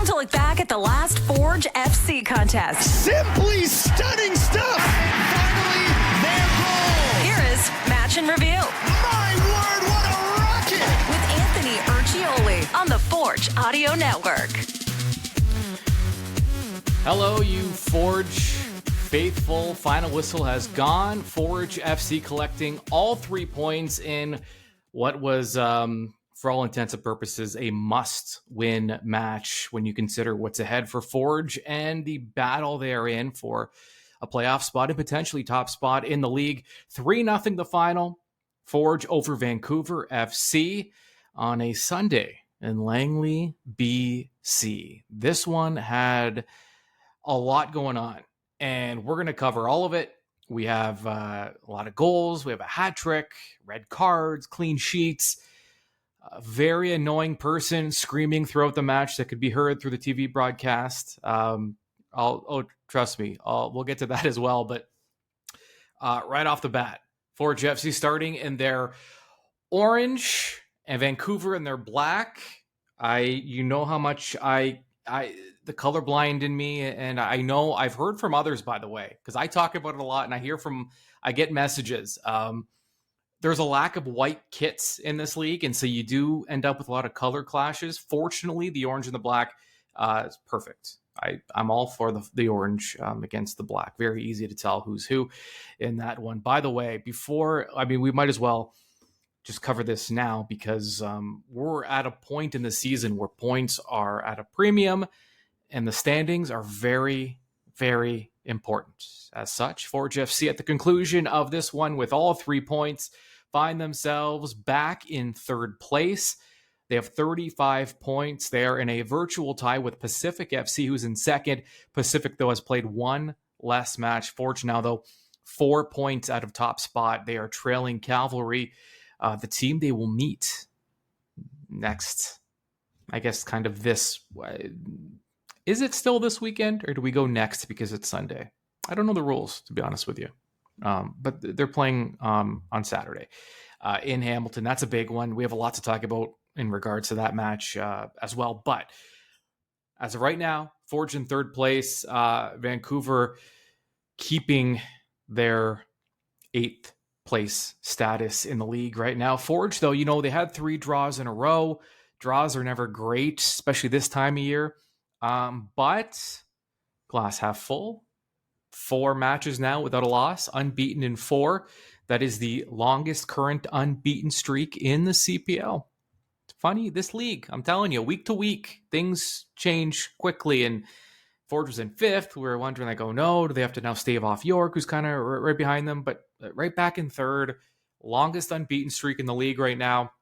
time to look back at the last Forge FC contest. Simply stunning stuff. And finally, their goal. Here is Match and Review. My word, what a rocket. With Anthony Urciuoli on the Forge Audio Network. Hello, you Forge faithful. Final whistle has gone. Forge FC collecting all 3 points in what was, for all intents and purposes, a must-win match when you consider what's ahead for Forge and the battle they're in for a playoff spot and potentially top spot in the league. 3-0 the final. Forge over Vancouver FC on a Sunday in Langley, BC. This one had a lot going on, and we're going to cover all of it. We have a lot of goals. We have a hat trick, red cards, clean sheets, a very annoying person screaming throughout the match that could be heard through the TV broadcast. Trust me, we'll get to that as well. But right off the bat, Forge FC starting in their orange and Vancouver in their black. You know how much the colorblind in me, and I know I've heard from others, by the way, because I talk about it a lot and I get messages. There's a lack of white kits in this league, and so you do end up with a lot of color clashes. Fortunately, the orange and the black is perfect. I'm all for the orange against the black. Very easy to tell who's who in that one. By the way, we might as well just cover this now because we're at a point in the season where points are at a premium and the standings are very, very important. As such, Forge FC at the conclusion of this one with all 3 points find themselves back in third place. They have 35 points. They are in a virtual tie with Pacific FC, who's in second. Pacific, though, has played one less match. Forge now, though, 4 points out of top spot. They are trailing Cavalry, the team they will meet next. I guess kind of this. Is it still this weekend, or do we go next because it's Sunday? I don't know the rules, to be honest with you. But they're playing on Saturday in Hamilton. That's a big one. We have a lot to talk about in regards to that match as well. But as of right now, Forge in third place. Vancouver keeping their 8th place status in the league right now. Forge, though, they had 3 draws in a row. Draws are never great, especially this time of year. But glass half full. 4 matches now without a loss, unbeaten in 4. That is the longest current unbeaten streak in the CPL. It's funny, this league, I'm telling you, week to week, things change quickly. And Forge was in 5th. We were wondering, no, do they have to now stave off York, who's kind of right behind them? But right back in 3rd, longest unbeaten streak in the league right now.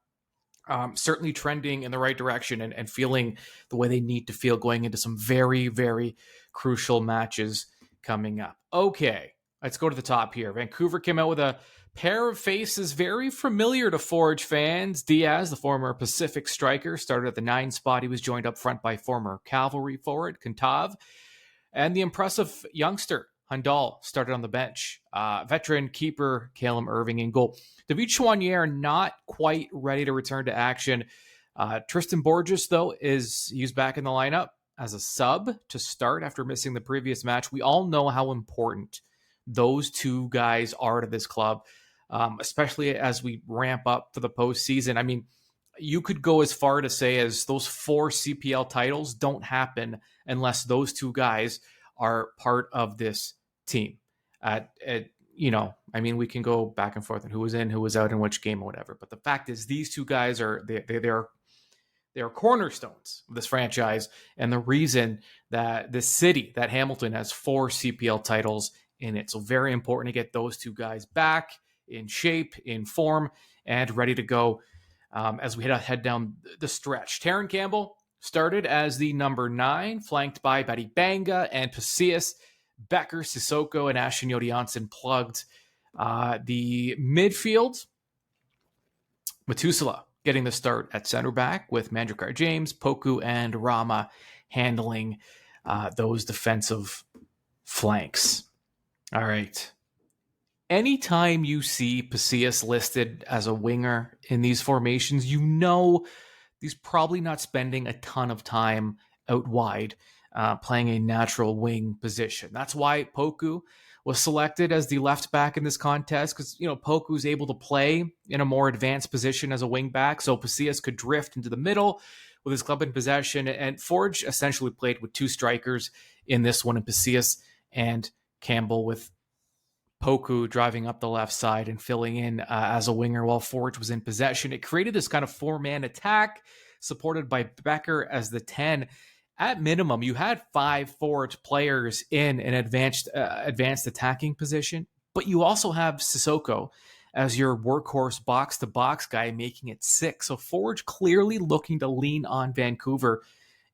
Certainly trending in the right direction and feeling the way they need to feel going into some very, very crucial matches coming up. Okay, let's go to the top here. Vancouver came out with a pair of faces very familiar to Forge fans. Diaz, the former Pacific striker, started at the 9 spot. He was joined up front by former Cavalry forward Kantav, and the impressive youngster Hundal started on the bench. Veteran keeper Calum Irving in goal. David Chouanier not quite ready to return to action. Tristan Borges, though, he's back in the lineup as a sub to start after missing the previous match. We all know how important those 2 guys are to this club, especially as we ramp up for the postseason. I mean, you could go as far to say as those 4 CPL titles don't happen unless those 2 guys are part of this team. We can go back and forth on who was in, who was out in which game or whatever. But the fact is, these 2 guys they're cornerstones of this franchise, and the reason that this city, that Hamilton, has 4 CPL titles in it. So very important to get those 2 guys back in shape, in form, and ready to go as we head down the stretch. Taron Campbell started as the number 9, flanked by Betty Banga and Pacius. Becker, Sissoko, and Ashton Janssen plugged the midfield. Metusala getting the start at center back with Mandrakar James, Poku, and Rama handling those defensive flanks. All right. Anytime you see Pacius listed as a winger in these formations, he's probably not spending a ton of time out wide, playing a natural wing position. That's why Poku was selected as the left back in this contest, because Poku's able to play in a more advanced position as a wing back, so Pasillas could drift into the middle with his club in possession. And Forge essentially played with two strikers in this one, in Pasillas and Campbell, with Poku driving up the left side and filling in as a winger while Forge was in possession. It created this kind of four-man attack supported by Becker as the 10. At minimum, you had 5 forward players in an advanced attacking position, but you also have Sissoko as your workhorse box-to-box guy, making it 6. So Forge clearly looking to lean on Vancouver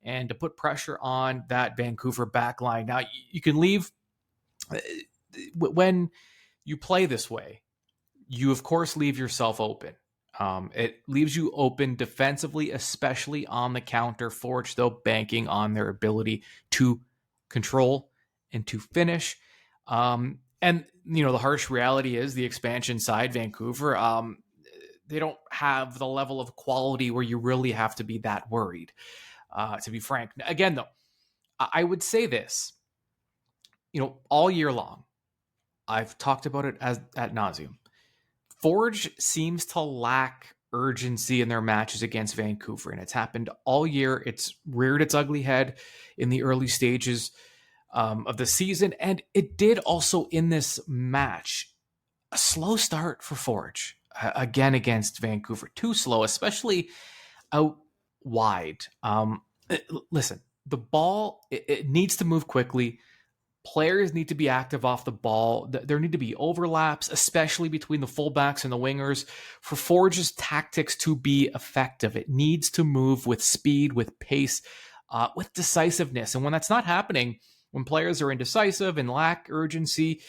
and to put pressure on that Vancouver back line. Now, you can leave... When you play this way, you, of course, leave yourself open. It leaves you open defensively, especially on the counter. Forge, though, banking on their ability to control and to finish. And, the harsh reality is the expansion side, Vancouver, they don't have the level of quality where you really have to be that worried, to be frank. Again, though, I would say this, all year long, I've talked about it ad nauseum. Forge seems to lack urgency in their matches against Vancouver, and it's happened all year. It's reared its ugly head in the early stages of the season, and it did also in this match. A slow start for Forge, again against Vancouver. Too slow, especially out wide. Listen, the ball, it needs to move quickly. Players need to be active off the ball. There need to be overlaps, especially between the fullbacks and the wingers, for Forge's tactics to be effective. It needs to move with speed, with pace, with decisiveness. And when that's not happening, when players are indecisive and lack urgency,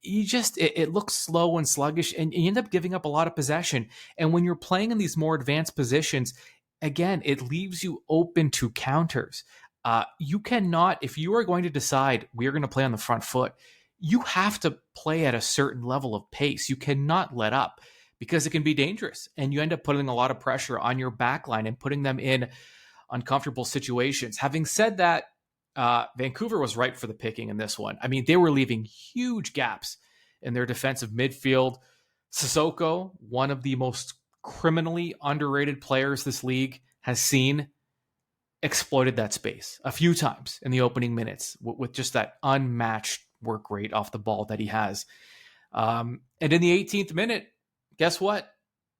it looks slow and sluggish, and you end up giving up a lot of possession. And when you're playing in these more advanced positions, again, it leaves you open to counters. You cannot, if you are going to decide we're going to play on the front foot, you have to play at a certain level of pace. You cannot let up, because it can be dangerous, and you end up putting a lot of pressure on your back line and putting them in uncomfortable situations. Having said that, Vancouver was right for the picking in this one. I mean, they were leaving huge gaps in their defensive midfield. Sissoko, one of the most criminally underrated players this league has seen, exploited that space a few times in the opening minutes with just that unmatched work rate off the ball that he has. And in the 18th minute, guess what?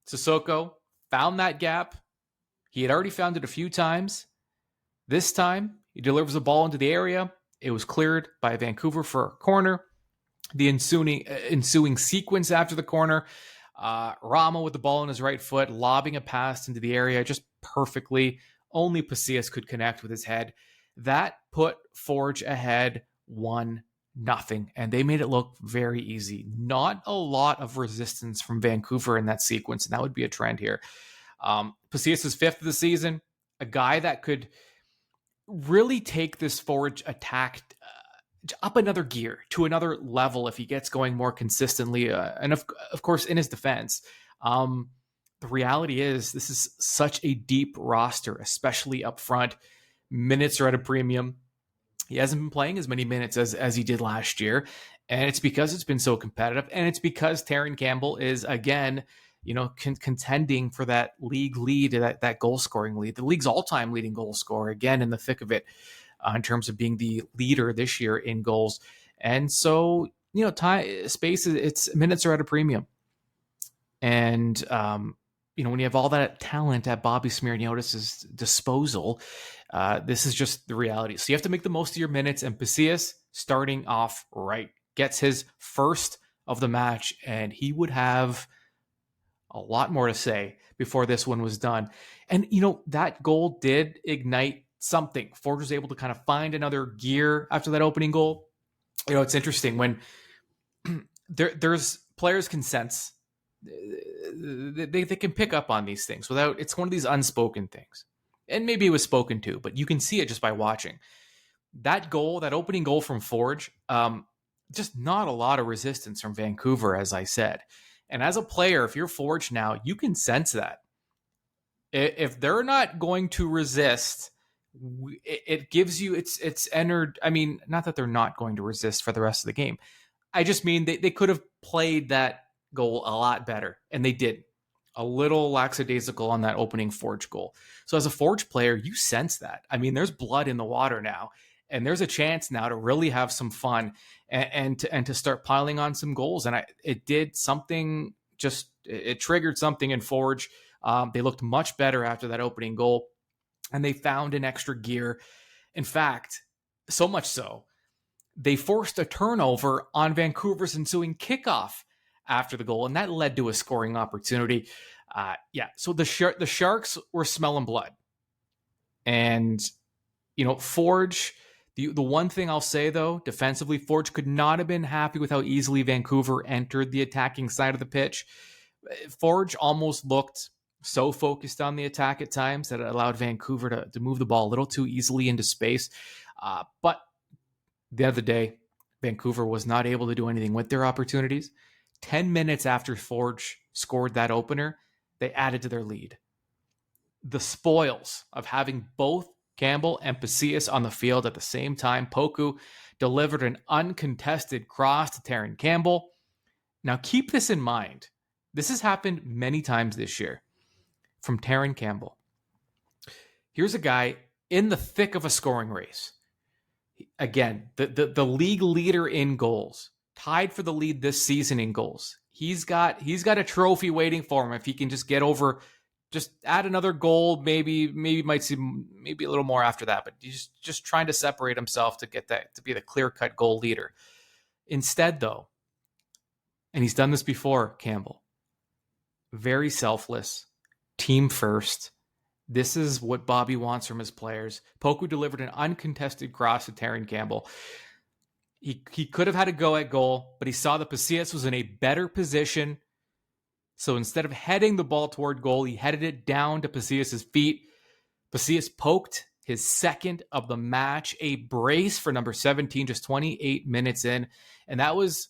Sissoko found that gap. He had already found it a few times. This time, he delivers a ball into the area. It was cleared by Vancouver for a corner. The ensuing sequence after the corner, Rama with the ball in his right foot, lobbing a pass into the area just perfectly. Only Pasillas could connect with his head. That put Forge ahead 1-0, and they made it look very easy. Not a lot of resistance from Vancouver in that sequence, and that would be a trend here. Pasillas is 5th of the season, a guy that could really take this Forge attack up another gear, to another level if he gets going more consistently. And of course, in his defense, the reality is this is such a deep roster, especially up front. Minutes are at a premium. He hasn't been playing as many minutes as he did last year, and it's because it's been so competitive, and it's because Terran Campbell is, again, contending for that league lead, that goal-scoring lead. The league's all-time leading goal scorer, again, in the thick of it, in terms of being the leader this year in goals. And so, its minutes are at a premium. And, when you have all that talent at Bobby Smirniotis' disposal, this is just the reality. So you have to make the most of your minutes, and Pasillas, starting off right, gets his first of the match, and he would have a lot more to say before this one was done. And, that goal did ignite something. Forge was able to kind of find another gear after that opening goal. It's interesting when there's players can sense, they can pick up on these things without, it's one of these unspoken things. And maybe it was spoken to, but you can see it just by watching. That goal, that opening goal from Forge, just not a lot of resistance from Vancouver, as I said. And as a player, if you're Forge now, you can sense that. If they're not going to resist it gives you it's entered. I mean, not that they're not going to resist for the rest of the game. I just mean they could have played that goal a lot better, and they did. A little lackadaisical on that opening Forge goal. So as a Forge player, you sense that. I mean, there's blood in the water now, and there's a chance now to really have some fun and to start piling on some goals. And it did something. It triggered something in Forge. They looked much better after that opening goal, and they found an extra gear. In fact, so much so, they forced a turnover on Vancouver's ensuing kickoff after the goal, and that led to a scoring opportunity. So the Sharks were smelling blood. And, Forge, the one thing I'll say, though, defensively, Forge could not have been happy with how easily Vancouver entered the attacking side of the pitch. Forge almost looked so focused on the attack at times that it allowed Vancouver to move the ball a little too easily into space. But the other day, Vancouver was not able to do anything with their opportunities. 10 minutes after Forge scored that opener, they added to their lead. The spoils of having both Campbell and Pacius on the field at the same time. Poku delivered an uncontested cross to Terran Campbell. Now keep this in mind. This has happened many times this year from Terran Campbell. Here's a guy in the thick of a scoring race. Again, the league leader in goals. Tied for the lead this season in goals. He's got a trophy waiting for him if he can just get over, just add another goal. Maybe might see maybe a little more after that. But he's just trying to separate himself to get that to be the clear-cut goal leader. Instead, though, and he's done this before, Campbell, very selfless, team first. This is what Bobby wants from his players. Poku delivered an uncontested cross to Terran Campbell. He could have had a go at goal, but he saw that Pacius was in a better position. So instead of heading the ball toward goal, he headed it down to Pacius' feet. Pacius poked his second of the match, a brace for number 17, just 28 minutes in. And that was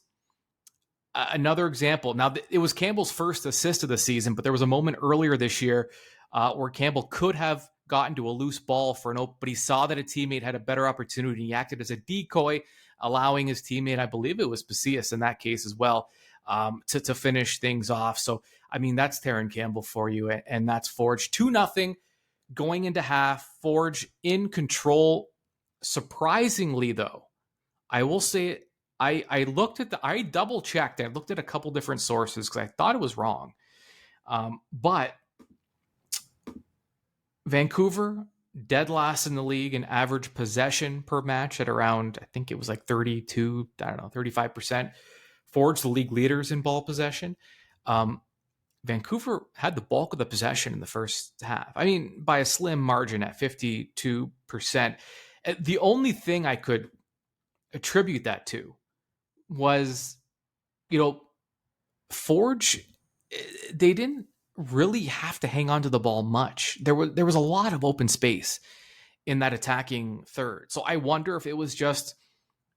another example. Now, it was Campbell's first assist of the season, but there was a moment earlier this year where Campbell could have gotten to a loose ball for an open, but he saw that a teammate had a better opportunity. He acted as a decoy, allowing his teammate, I believe it was Pacius in that case as well, to finish things off. So, I mean, that's Terran Campbell for you, and that's Forge. 2-0 going into half. Forge in control. Surprisingly, though, I will say I double checked. I looked at a couple different sources because I thought it was wrong. But Vancouver, dead last in the league in average possession per match at around, I think it was like 35%. Forge, the league leaders in ball possession. Vancouver had the bulk of the possession in the first half. I mean, by a slim margin at 52%. The only thing I could attribute that to was, Forge, they didn't really have to hang on to the ball much. There was a lot of open space in that attacking third. So I wonder if it was just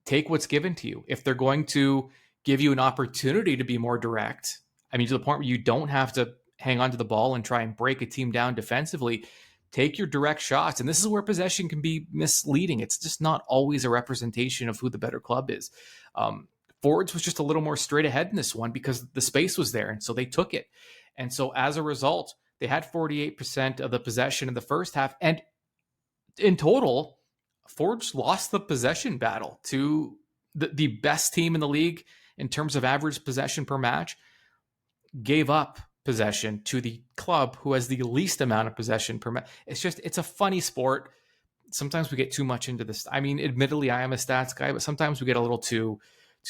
take what's given to you. If they're going to give you an opportunity to be more direct, I mean, to the point where you don't have to hang on to the ball and try and break a team down defensively, take your direct shots. And this is where possession can be misleading. It's just not always a representation of who the better club is. Forge was just a little more straight ahead in this one because the space was there. And so they took it. And so as a result, they had 48% of the possession in the first half. And in total, Forge lost the possession battle to the best team in the league in terms of average possession per match, gave up possession to the club who has the least amount of possession per match. It's a funny sport. Sometimes we get too much into this. I mean, admittedly, I am a stats guy, but sometimes we get a little too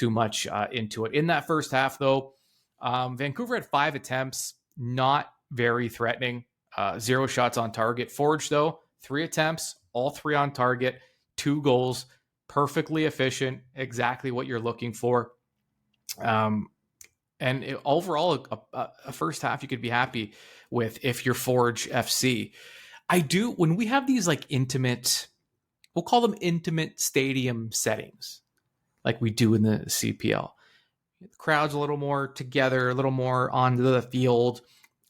much into it. In that first half, though, Vancouver had 5 attempts, not very threatening, 0 shots on target. Forge, though, 3 attempts, all 3 on target, 2 goals, perfectly efficient, exactly what you're looking for. Overall, a first half you could be happy with if you're Forge FC. When we have these like intimate, we'll call them intimate stadium settings, like we do in the CPL. The crowd's a little more together, a little more onto the field.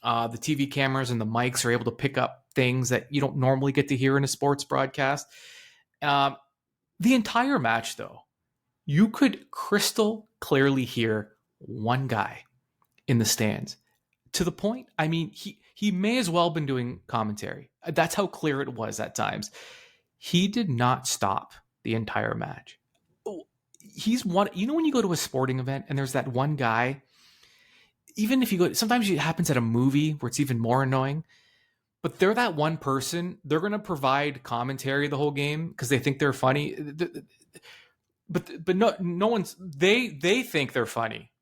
The TV cameras and the mics are able to pick up things that you don't normally get to hear in a sports broadcast. The entire match, though, you could crystal clearly hear one guy in the stands. To the point, I mean, he may as well have been doing commentary. That's how clear it was at times. He did not stop the entire match. He's one, when you go to a sporting event and there's that one guy, even if you go, sometimes it happens at a movie where it's even more annoying, but they're that one person, they're going to provide commentary the whole game because they think they're funny. But no one's, they think they're funny,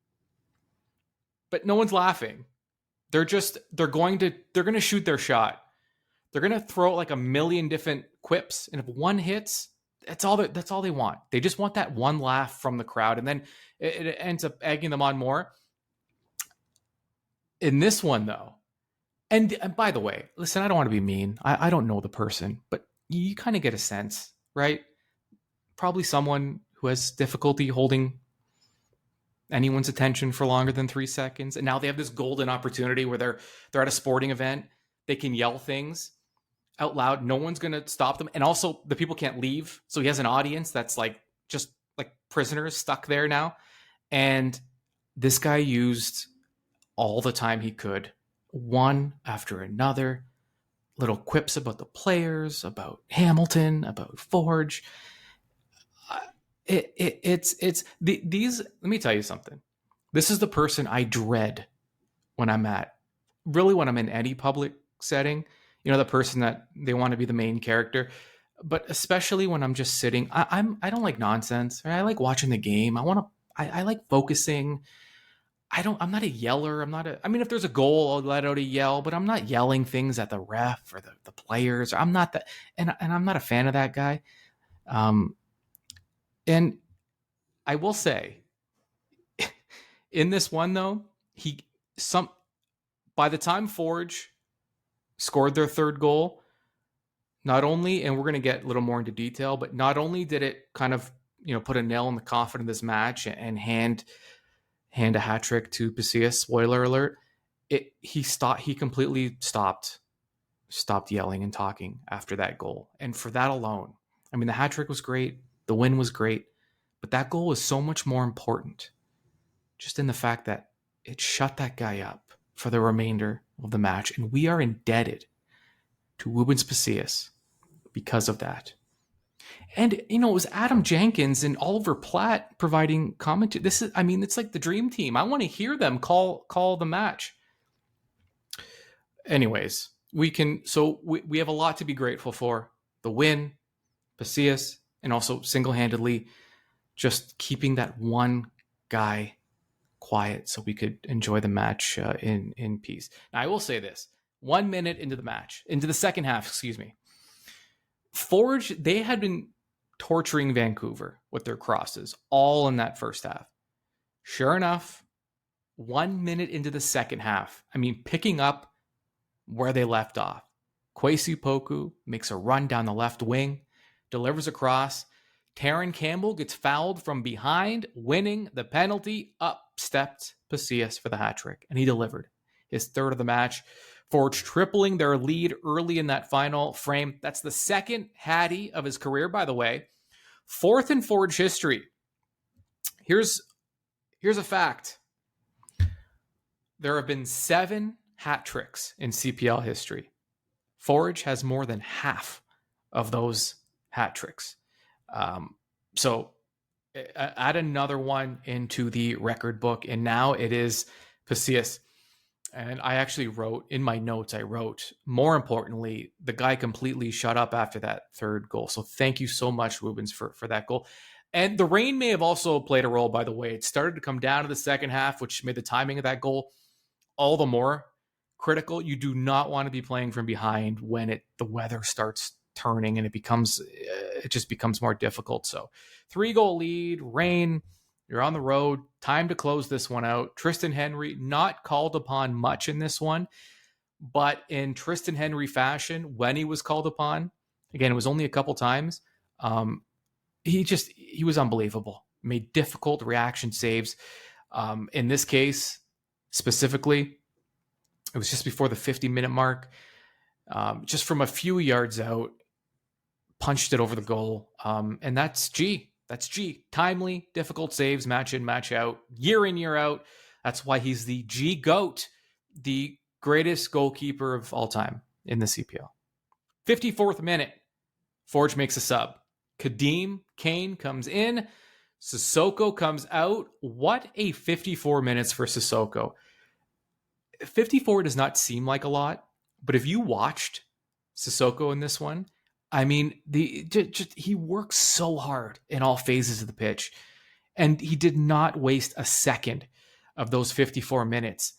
but no one's laughing. They're going to shoot their shot. They're going to throw like a million different quips. And if one hits, that's all they want. They just want that one laugh from the crowd. And then it ends up egging them on more. In this one though, and by the way, listen, I don't want to be mean. I don't know the person, but you kind of get a sense, right? Probably someone who has difficulty holding anyone's attention for longer than 3 seconds. And now they have this golden opportunity where they're at a sporting event. They can yell things out loud. No one's going to stop them. And also the people can't leave. So he has an audience that's just like prisoners stuck there now. And this guy used all the time he could, one after another, little quips about the players, about Hamilton, about Forge. It's these. Let me tell you something. This is the person I dread when I'm in any public setting. The person that they want to be the main character, but especially when I'm just sitting. I don't like nonsense. Right? I like watching the game. I like focusing. I'm not a yeller. I mean, if there's a goal, I'll let out a yell, but I'm not yelling things at the ref or the players. I'm not that, and I'm not a fan of that guy. And I will say, in this one though, by the time Forge scored their third goal, not only, and we're going to get a little more into detail, but not only did it kind of put a nail in the coffin of this match and hand a hat trick to Pasillas. Spoiler alert! He completely stopped yelling and talking after that goal, and for that alone, I mean, the hat trick was great. The win was great, but that goal was so much more important just in the fact that it shut that guy up for the remainder of the match. And we are indebted to Rubens Pasillas because of that. And, it was Adam Jenkins and Oliver Platt providing commentary. It's like the dream team. I want to hear them call the match. Anyways, we have a lot to be grateful for. The win, Pasillas, and also single-handedly just keeping that one guy quiet so we could enjoy the match in peace. Now, I will say this. 1 minute into the second half, Forge, they had been torturing Vancouver with their crosses all in that first half. Sure enough, 1 minute into the second half, picking up where they left off, Kwesi Poku makes a run down the left wing, delivers a cross. Taron Campbell gets fouled from behind, winning the penalty. Up stepped Pasillas for the hat trick, and he delivered his third of the match. Forge tripling their lead early in that final frame. That's the second hattie of his career, by the way. Fourth in Forge history. Here's a fact. There have been 7 hat tricks in CPL history. Forge has more than half of those hat tricks. So add another one into the record book, and now it is Pasillas. And I actually wrote in my notes, more importantly, the guy completely shut up after that third goal. So thank you so much, Rubens, for that goal. And the rain may have also played a role, by the way. It started to come down to the second half, which made the timing of that goal all the more critical. You do not want to be playing from behind when the weather starts turning and it just becomes more difficult. So 3-goal lead, rain, you're on the road, time to close this one out. Tristan Henry not called upon much in this one, but in Tristan Henry fashion, when he was called upon, again, it was only a couple times, he was unbelievable. Made difficult reaction saves. In this case, specifically, it was just before the 50-minute mark. just from a few yards out, punched it over the goal. And that's G. That's G. Timely, difficult saves, match in, match out, year in, year out. That's why he's the G GOAT, the greatest goalkeeper of all time in the CPL. 54th minute, Forge makes a sub. Kadeem Kane comes in. Sissoko comes out. What a 54 minutes for Sissoko. 54 does not seem like a lot, but if you watched Sissoko in this one, I mean, he works so hard in all phases of the pitch, and he did not waste a second of those 54 minutes.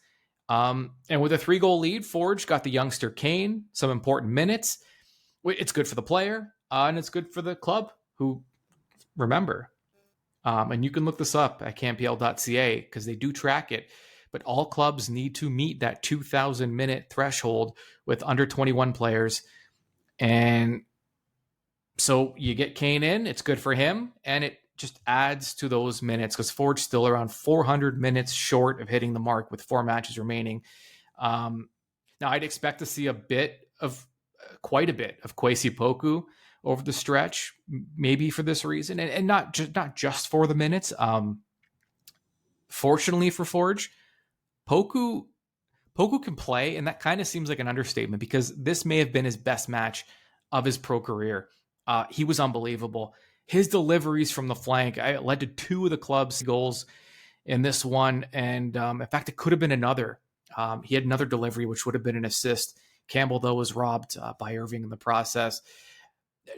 And with a 3-goal lead, Forge got the youngster Kane some important minutes. It's good for the player, and it's good for the club, who, remember, and you can look this up at campbell.ca because they do track it, but all clubs need to meet that 2,000-minute threshold with under 21 players. And so you get Kane in, it's good for him, and it just adds to those minutes because Ford's still around 400 minutes short of hitting the mark with 4 matches remaining. Now, I'd expect to see quite a bit of Kwesi Poku over the stretch, maybe for this reason, and not just for the minutes. Fortunately for Forge, Poku can play, and that kind of seems like an understatement because this may have been his best match of his pro career. He was unbelievable. His deliveries from the flank led to 2 of the club's goals in this one, and in fact, it could have been another. He had another delivery, which would have been an assist. Campbell, though, was robbed by Irving in the process.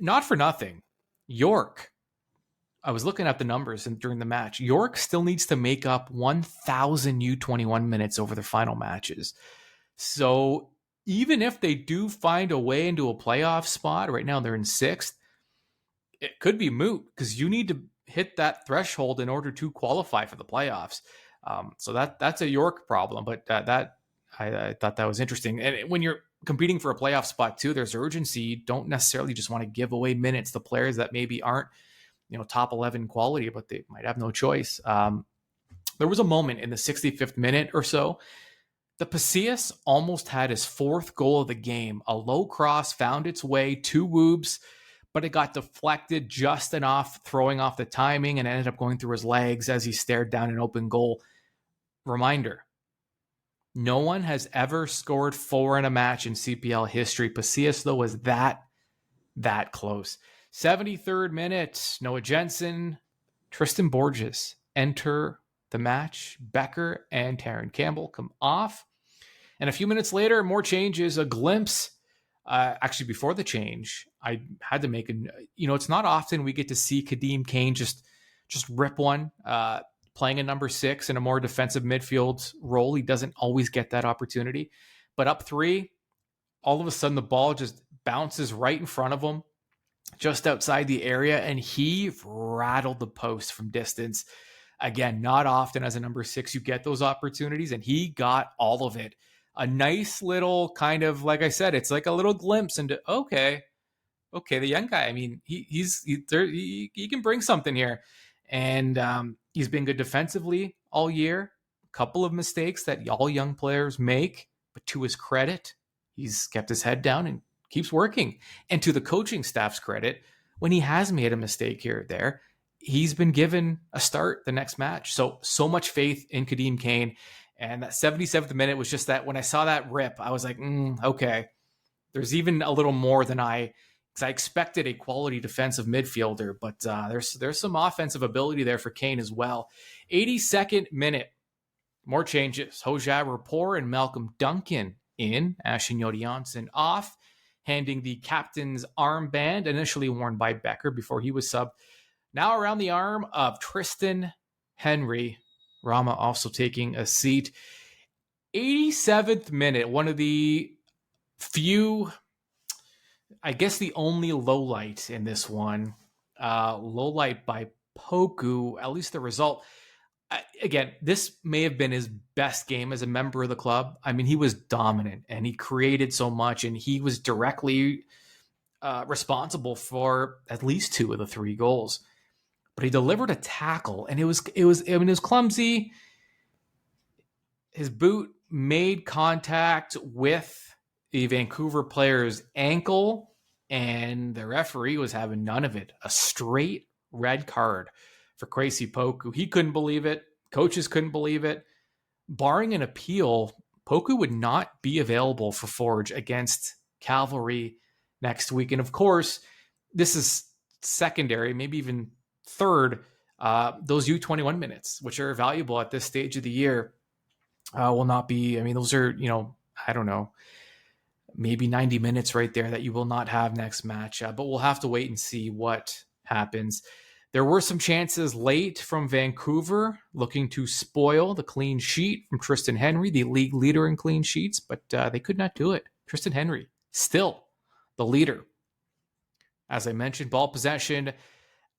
Not for nothing, York, I was looking at the numbers during the match. York still needs to make up 1,000 U21 minutes over their final matches. So even if they do find a way into a playoff spot, right now they're in 6th, it could be moot because you need to hit that threshold in order to qualify for the playoffs. So that's a York problem, but I thought that was interesting. And when you're competing for a playoff spot too, there's urgency. You don't necessarily just want to give away minutes to players that maybe aren't, top 11 quality, but they might have no choice. There was a moment in the 65th minute or so, the Pasillas almost had his 4th goal of the game. A low cross found its way to Woobs, but it got deflected just enough, throwing off the timing, and ended up going through his legs as he stared down an open goal. Reminder, no one has ever scored 4 in a match in CPL history. Pasillas, though, was that close. 73rd minute, Noah Jensen, Tristan Borges enter the match. Becker and Taron Campbell come off. And a few minutes later, more changes, a glimpse. Actually, before the change, I had to make it's not often we get to see Kadeem Kane just rip one, playing a number 6 in a more defensive midfield role. He doesn't always get that opportunity. But up 3, all of a sudden the ball just bounces right in front of him, just outside the area, and he rattled the post from distance. Again, not often as a number 6 you get those opportunities, and he got all of it. A nice little kind of, like I said, it's like a little glimpse into, okay, the young guy, I mean, he can bring something here. And he's been good defensively all year. A couple of mistakes that all young players make, but to his credit, he's kept his head down and keeps working. And to the coaching staff's credit, when he has made a mistake here or there, he's been given a start the next match. So much faith in Kadeem Kane. And that 77th minute was just that, when I saw that rip, I was like, okay, there's even a little more than because I expected a quality defensive midfielder, but there's some offensive ability there for Kane as well. 82nd minute, more changes. Hoja Rapport and Malcolm Duncan in, Ashton Yodi off, handing the captain's armband, initially worn by Becker before he was subbed, now around the arm of Tristan Henry. Rama also taking a seat. 87th minute, one of the few, I guess the only low light in this one. Low light by Poku, at least the result. Again, this may have been his best game as a member of the club. I mean, he was dominant and he created so much, and he was directly responsible for at least 2 of the 3 goals. But he delivered a tackle, and it was clumsy. His boot made contact with the Vancouver player's ankle, and the referee was having none of it. A straight red card for Kwesi Poku. He couldn't believe it. Coaches couldn't believe it. Barring an appeal, Poku would not be available for Forge against Cavalry next week. And of course, this is secondary, maybe even third. Those U21 minutes, which are valuable at this stage of the year, will not be. I mean, those are, I don't know, maybe 90 minutes right there that you will not have next match. But we'll have to wait and see what happens. There were some chances late from Vancouver looking to spoil the clean sheet from Tristan Henry, the league leader in clean sheets, but they could not do it. Tristan Henry, still the leader. As I mentioned, ball possession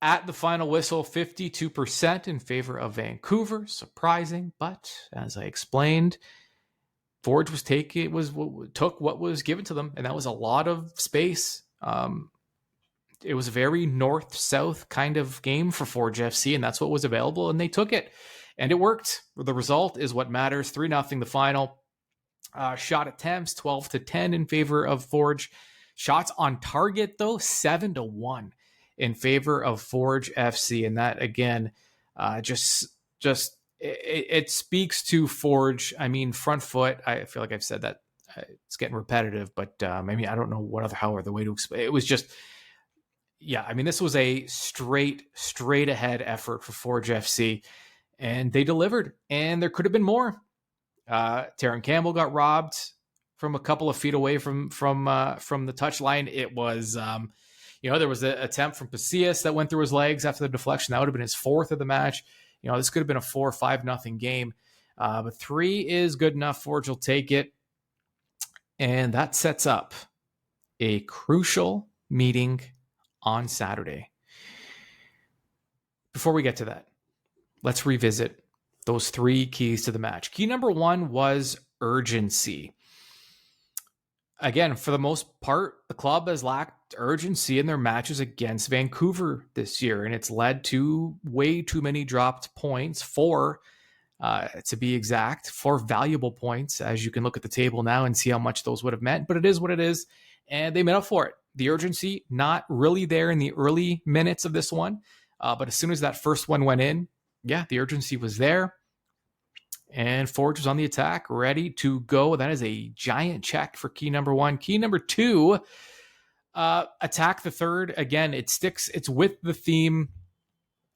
at the final whistle, 52% in favor of Vancouver. Surprising, but as I explained, Forge took what was given to them, and that was a lot of space. It was a very north-south kind of game for Forge FC, and that's what was available, and they took it, and it worked. The result is what matters. 3-0 the final. Shot attempts, 12-10 in favor of Forge. Shots on target, though, 7-1 in favor of Forge FC, and that, again, it speaks to Forge. I mean, front foot, I feel like I've said that. It's getting repetitive, but maybe I don't know how other way to explain. It was just... Yeah, I mean, this was a straight ahead effort for Forge FC, and they delivered, and there could have been more. Taron Campbell got robbed from a couple of feet away from the touchline. It was, there was an attempt from Pacias that went through his legs after the deflection. That would have been his fourth of the match. This could have been a 4 or 5-0 game, but 3 is good enough. Forge will take it, and that sets up a crucial meeting on Saturday. Before we get to that, let's revisit those 3 keys to the match. Key number 1 was urgency. Again, for the most part, the club has lacked urgency in their matches against Vancouver this year, and it's led to way too many dropped points, 4, to be exact, 4 valuable points, as you can look at the table now and see how much those would have meant, but it is what it is, and they made up for it. The urgency, not really there in the early minutes of this one. But as soon as that first one went in, the urgency was there. And Forge was on the attack, ready to go. That is a giant check for key number 1. Key number 2, attack the third. Again, it's with the theme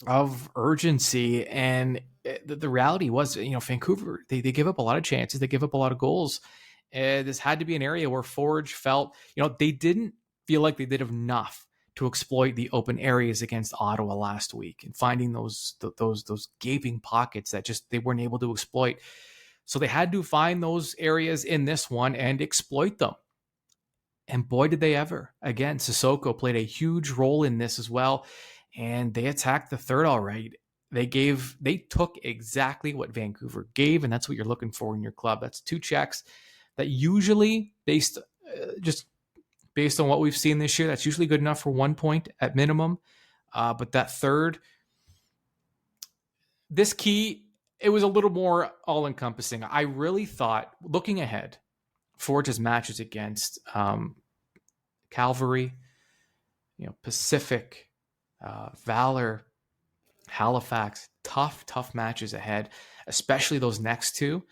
of urgency. And the reality was, Vancouver, they give up a lot of chances. They give up a lot of goals. This had to be an area where Forge felt, they didn't feel like they did enough to exploit the open areas against Ottawa last week and finding those gaping pockets that just they weren't able to exploit. So they had to find those areas in this one and exploit them. And boy, did they ever. Again, Sissoko played a huge role in this as well. And they attacked the third all right. They took exactly what Vancouver gave, and that's what you're looking for in your club. That's 2 checks that usually based on what we've seen this year, that's usually good enough for 1 point at minimum. But that third, this key, it was a little more all-encompassing. I really thought, looking ahead, Forge's matches against Cavalry, Pacific, Valor, Halifax, tough matches ahead, especially those next 2.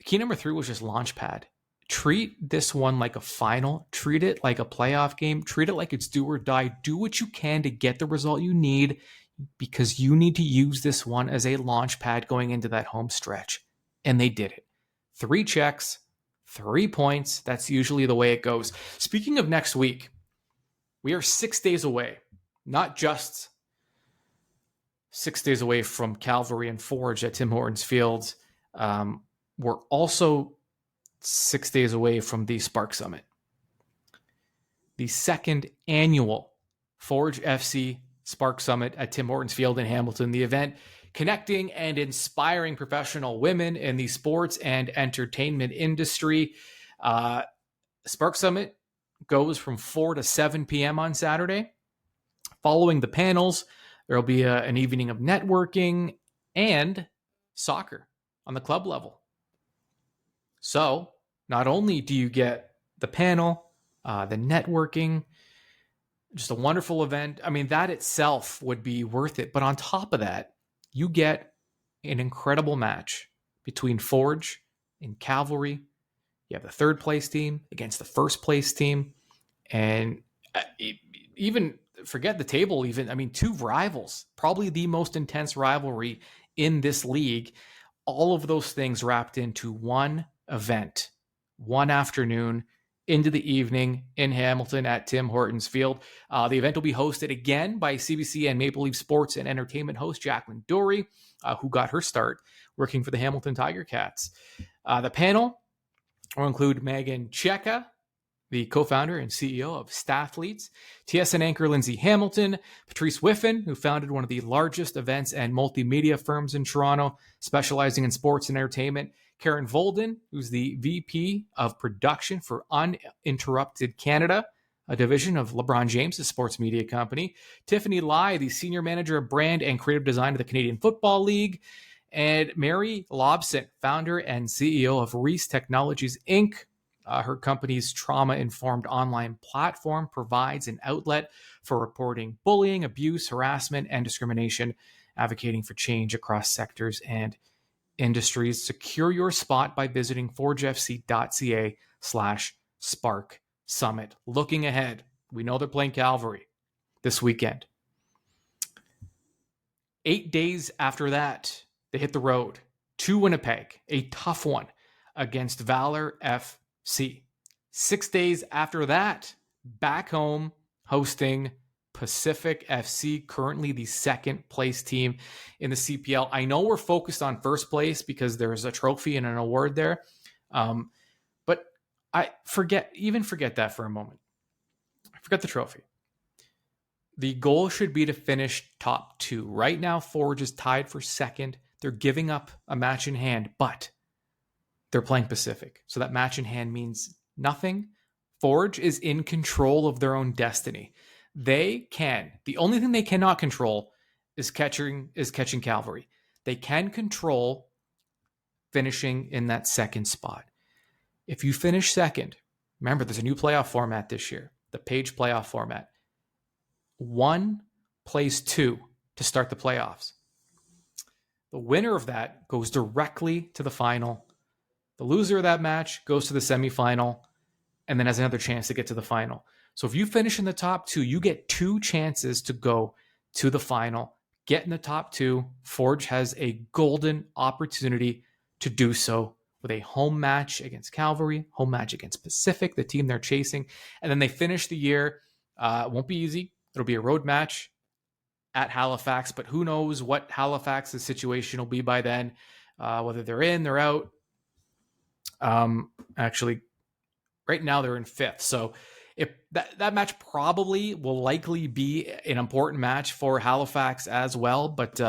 Key number 3 was just launchpad. Treat this one like a final. Treat it like a playoff game. Treat it like it's do or die. Do what you can to get the result you need, because you need to use this one as a launch pad going into that home stretch. And they did it. 3 checks, 3 points. That's usually the way it goes. Speaking of next week, we are 6 days away. Not just 6 days away from Cavalry and Forge at Tim Hortons Field. We're also 6 days away from the Spark Summit, the second annual Forge FC Spark Summit at Tim Hortons Field in Hamilton. The event connecting and inspiring professional women in the sports and entertainment industry. Spark Summit goes from 4 to 7 p.m. on Saturday. Following the panels, there will be an evening of networking and soccer on the club level. So not only do you get the panel, the networking, just a wonderful event. I mean, that itself would be worth it. But on top of that, you get an incredible match between Forge and Cavalry. You have the third place team against the first place team. And even forget the table, even, I mean, two rivals, probably the most intense rivalry in this league. All of those things wrapped into one event, one afternoon into the evening in Hamilton at Tim Hortons Field. The event will be hosted again by CBC and Maple Leaf Sports and Entertainment host Jacqueline Dory, who got her start working for the Hamilton Tiger Cats. The panel will include Megan Cheka, the co-founder and CEO of Stathletes, TSN anchor Lindsay Hamilton, Patrice Whiffen, who founded one of the largest events and multimedia firms in Toronto, specializing in sports and entertainment, Karen Volden, who's the VP of production for Uninterrupted Canada, a division of LeBron James' sports media company, Tiffany Lai, the senior manager of brand and creative design of the Canadian Football League, and Mary Lobson, founder and CEO of Reese Technologies, Inc. Her company's trauma-informed online platform provides an outlet for reporting bullying, abuse, harassment, and discrimination, advocating for change across sectors and industries. Secure your spot by visiting forgefc.ca/Spark Summit. Looking ahead, we know they're playing Calvary this weekend. 8 days after that, they hit the road to Winnipeg, a tough one against Valor FC. 6 days after that, back home hosting Pacific FC, currently the second place team in the CPL. I know we're focused on first place because there's a trophy and an award there. But I forget that for a moment. Forget the trophy. The goal should be to finish top two. Right now, Forge is tied for second. They're giving up a match in hand, but they're playing Pacific. So that match in hand means nothing. Forge is in control of their own destiny. The only thing they cannot control is catching Cavalry. They can control finishing in that second spot. If you finish second, remember there's a new playoff format this year, the Page playoff format. 1 plays 2 to start the playoffs. The winner of that goes directly to the final. The loser of that match goes to the semifinal and then has another chance to get to the final. So if you finish in the top 2, you get 2 chances to go to the final, get in the top 2. Forge has a golden opportunity to do so with a home match against Cavalry, home match against Pacific, the team they're chasing. And then they finish the year. It won't be easy. It'll be a road match at Halifax, but who knows what Halifax's situation will be by then, whether they're in, they're out. Actually, right now they're in 5th. So if that match probably will likely be an important match for Halifax as well. But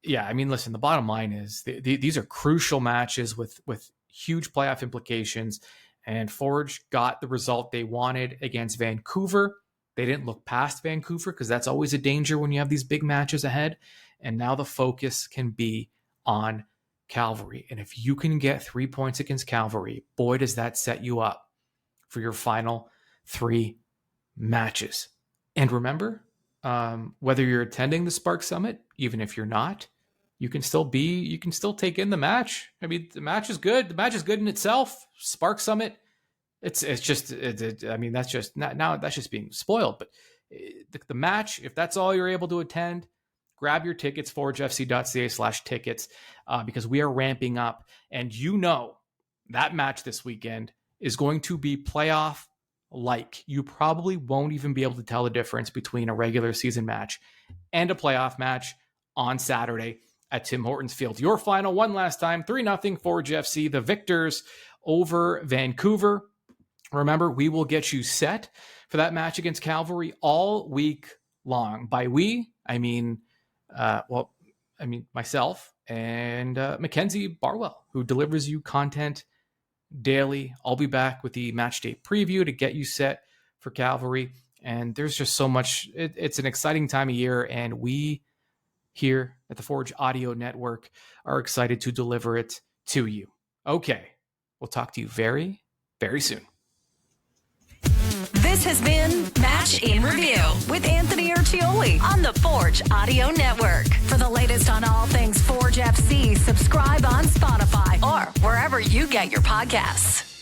yeah, I mean, listen, the bottom line is these are crucial matches with huge playoff implications. And Forge got the result they wanted against Vancouver. They didn't look past Vancouver because that's always a danger when you have these big matches ahead. And now the focus can be on Cavalry. And if you can get 3 points against Cavalry, boy, does that set you up for your final 3 matches. And remember, whether you're attending the Spark Summit, even if you're not, you can still take in the match. I mean, the match is good. The match is good in itself. Spark Summit, that's just being spoiled. But the match, if that's all you're able to attend, grab your tickets, forgefc.ca/tickets, because we are ramping up. And you know that match this weekend is going to be playoff-like. You probably won't even be able to tell the difference between a regular season match and a playoff match on Saturday at Tim Hortons Field. Your final one last time, 3-0 Forge FC, the victors over Vancouver. Remember, we will get you set for that match against Cavalry all week long. By we, I mean myself and Mackenzie Barwell, who delivers you content daily. I'll be back with the match day preview to get you set for Cavalry. And there's just so much. It's an exciting time of year, and we here at the Forge Audio Network are excited to deliver it to you. Okay, we'll talk to you very, very soon. This has been Match in Review with Anthony Urciuoli on the Forge Audio Network. For the latest on all things Forge FC, subscribe on Spotify or wherever you get your podcasts.